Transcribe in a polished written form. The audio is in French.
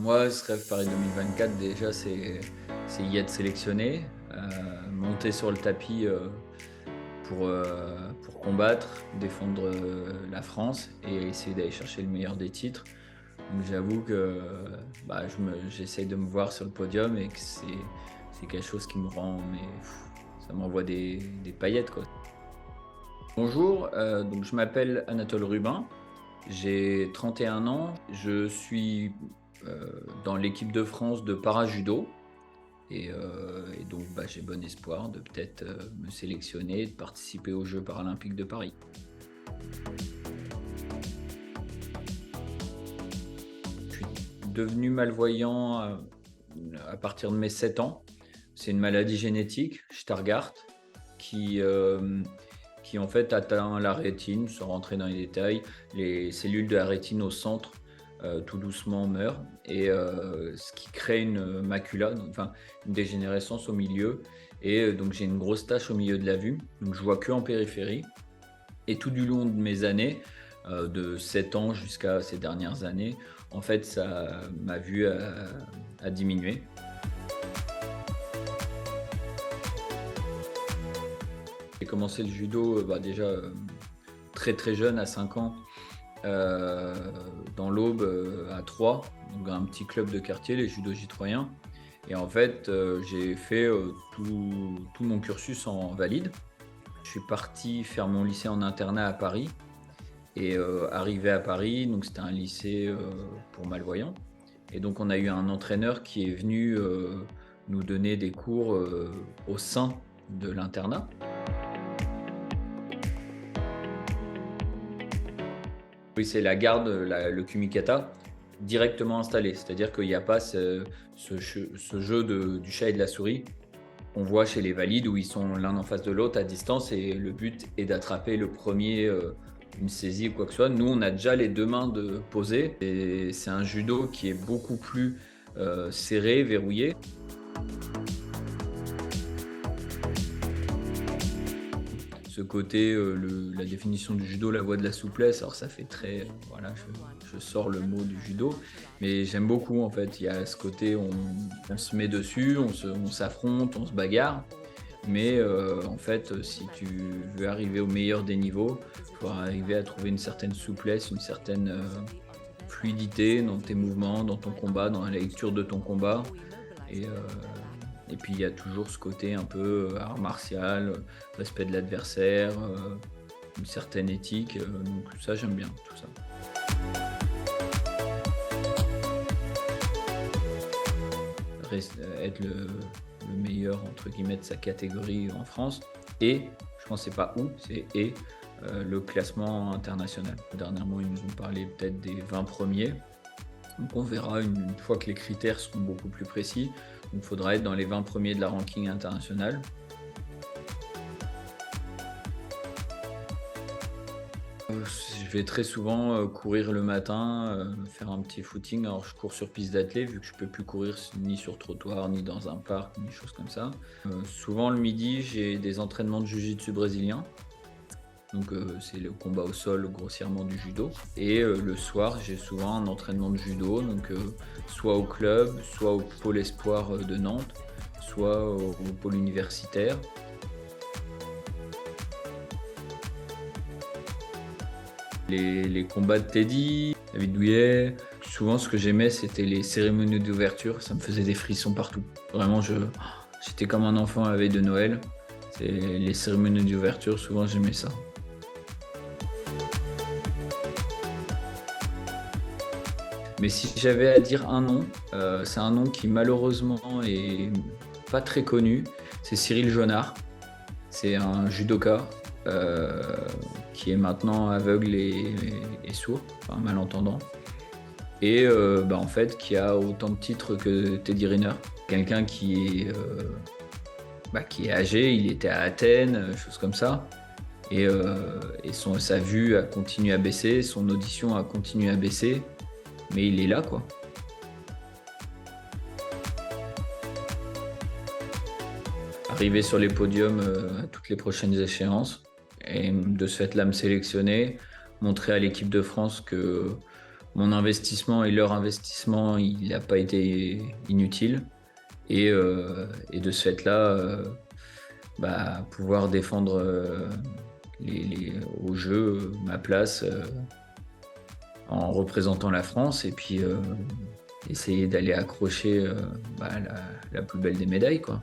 Moi, ce rêve Paris 2024, déjà, c'est y être sélectionné, monter sur le tapis pour combattre, défendre la France et essayer d'aller chercher le meilleur des titres. Donc j'avoue que j'essaye de me voir sur le podium et que c'est quelque chose qui me rend, ça m'envoie des paillettes, quoi. Bonjour, donc je m'appelle Anatole Rubin, j'ai 31 ans, je suis dans l'équipe de France de para-judo et donc j'ai bon espoir de peut-être me sélectionner et de participer aux Jeux paralympiques de Paris. Je suis devenu malvoyant à partir de mes 7 ans. C'est une maladie génétique, Stargardt, qui en fait atteint la rétine, sans rentrer dans les détails. Les cellules de la rétine au centre tout doucement meurent et ce qui crée une macula, une dégénérescence au milieu. Et donc j'ai une grosse tache au milieu de la vue, donc je vois que en périphérie. Et tout du long de mes années, de 7 ans jusqu'à ces dernières années, en fait, ma vue a diminué. J'ai commencé le judo déjà très très jeune, à 5 ans, dans l'Aube, à Troyes, donc un petit club de quartier, les Judo J-Troyens. Et en fait, j'ai fait tout mon cursus en valide. Je suis parti faire mon lycée en internat à Paris. Et arrivé à Paris, donc c'était un lycée pour malvoyants. Et donc on a eu un entraîneur qui est venu nous donner des cours au sein de l'internat. Oui, c'est la garde, le kumikata, directement installé. C'est-à-dire qu'il n'y a pas ce jeu du chat et de la souris qu'on voit chez les valides où ils sont l'un en face de l'autre à distance et le but est d'attraper le premier une saisie ou quoi que ce soit. Nous, on a déjà les deux mains posées et c'est un judo qui est beaucoup plus serré, verrouillé. Ce côté, la définition du judo, la voie de la souplesse, alors ça fait très, voilà, je sors le mot du judo, mais j'aime beaucoup en fait. Il y a ce côté, on se met dessus, on s'affronte, on se bagarre, mais en fait, si tu veux arriver au meilleur des niveaux, il faut arriver à trouver une certaine souplesse, une certaine fluidité dans tes mouvements, dans ton combat, dans la lecture de ton combat. Et puis il y a toujours ce côté un peu art martial, respect de l'adversaire, une certaine éthique. Donc ça, j'aime bien tout ça. Être le meilleur entre guillemets de sa catégorie en France et, je pense que c'est pas où, c'est le classement international. Dernièrement, ils nous ont parlé peut-être des 20 premiers. Donc on verra une fois que les critères seront beaucoup plus précis. Il faudra être dans les 20 premiers de la ranking internationale. Je vais très souvent courir le matin, faire un petit footing. Alors je cours sur piste d'athlée vu que je ne peux plus courir ni sur trottoir, ni dans un parc, ni des choses comme ça. Souvent le midi, j'ai des entraînements de jiu-jitsu brésilien. Donc c'est le combat au sol grossièrement du judo. Et le soir, j'ai souvent un entraînement de judo, donc soit au club, soit au pôle espoir de Nantes, soit au pôle universitaire. Les combats de Teddy, David Douillet, souvent ce que j'aimais c'était les cérémonies d'ouverture, ça me faisait des frissons partout. Vraiment, j'étais comme un enfant à la veille de Noël. Les cérémonies d'ouverture, souvent j'aimais ça. Mais si j'avais à dire un nom, c'est un nom qui malheureusement est pas très connu, c'est Cyril Jonard. C'est un judoka qui est maintenant aveugle et sourd, enfin malentendant. Et en fait qui a autant de titres que Teddy Riner. Quelqu'un qui est âgé, il était à Athènes, choses comme ça. Et sa vue a continué à baisser, son audition a continué à baisser. Mais il est là, quoi. Arriver sur les podiums à toutes les prochaines échéances et de ce fait là me sélectionner, montrer à l'équipe de France que mon investissement et leur investissement, il n'a pas été inutile. Et de ce fait-là, pouvoir défendre au jeu ma place en représentant la France et puis essayer d'aller accrocher la plus belle des médailles, quoi.